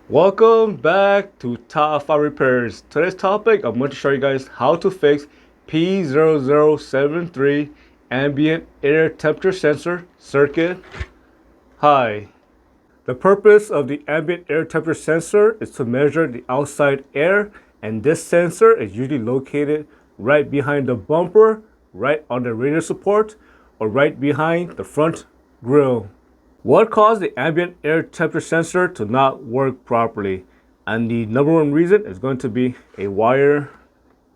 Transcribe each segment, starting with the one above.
Welcome back to Top 5 Repairs. Today's topic, I'm going to show you guys how to fix P0073 Ambient Air Temperature Sensor Circuit. Hi. The purpose of the ambient air temperature sensor is to measure the outside air, and this sensor is usually located right behind the bumper, right on the radiator support, or right behind the front grille. What caused the ambient air temperature sensor to not work properly? And the number one reason is going to be a wire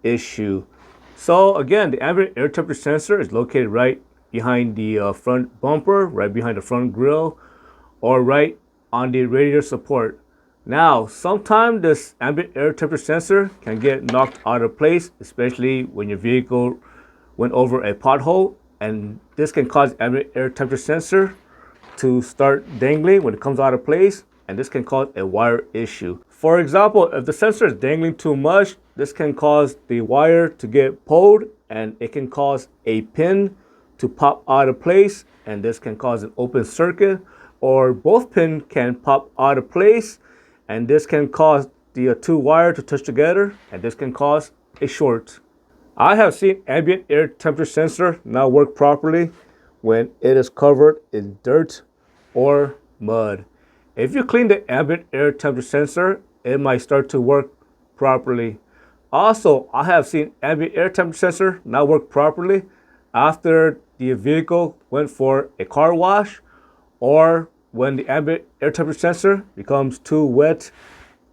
issue. So again, the ambient air temperature sensor is located right behind the front bumper, right behind the front grille, or right on the radiator support. Now, sometimes this ambient air temperature sensor can get knocked out of place, especially when your vehicle went over a pothole, and this can cause ambient air temperature sensor to start dangling when it comes out of place, and this can cause a wire issue. For example, if the sensor is dangling too much, this can cause the wire to get pulled, and it can cause a pin to pop out of place, and this can cause an open circuit, or both pins can pop out of place, and this can cause the two wires to touch together, and this can cause a short. I have seen ambient air temperature sensor not work properly when it is covered in dirt or mud. If you clean the ambient air temperature sensor, it might start to work properly. Also, I have seen ambient air temperature sensor not work properly after the vehicle went for a car wash, or when the ambient air temperature sensor becomes too wet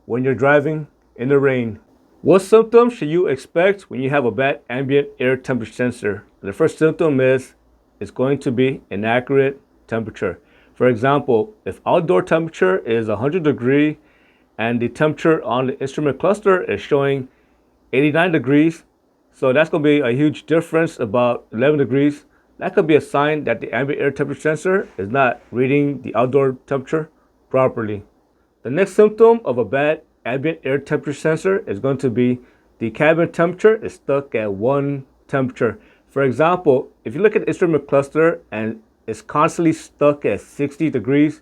when you're driving in the rain. What symptoms should you expect when you have a bad ambient air temperature sensor? The first symptom is it's going to be inaccurate temperature. For example, if outdoor temperature is 100 degrees and the temperature on the instrument cluster is showing 89 degrees, so that's going to be a huge difference, about 11 degrees. That could be a sign that the ambient air temperature sensor is not reading the outdoor temperature properly. The next symptom of a bad ambient air temperature sensor is going to be the cabin temperature is stuck at one temperature. For example, if you look at the instrument cluster and it's constantly stuck at 60 degrees,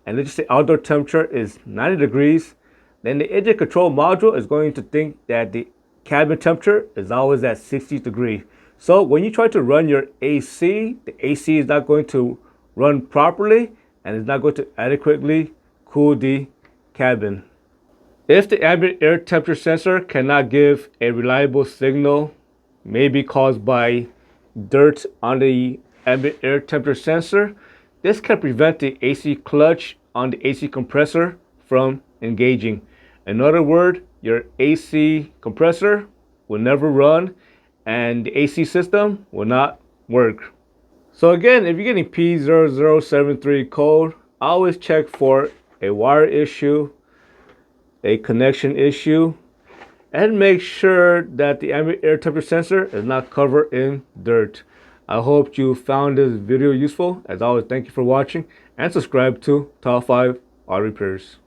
and let's just say outdoor temperature is 90 degrees, then the engine control module is going to think that the cabin temperature is always at 60 degrees. So when you try to run your AC, the AC is not going to run properly, and it's not going to adequately cool the cabin. If the ambient air temperature sensor cannot give a reliable signal, may be caused by dirt on the ambient air temperature sensor, this can prevent the AC clutch on the AC compressor from engaging. In other words, your AC compressor will never run and the AC system will not work. So again, if you're getting P0073 code, always check for a wire issue, a connection issue, and make sure that the ambient air temperature sensor is not covered in dirt. I hope you found this video useful. As always, thank you for watching, and subscribe to Top 5 Auto Repairs.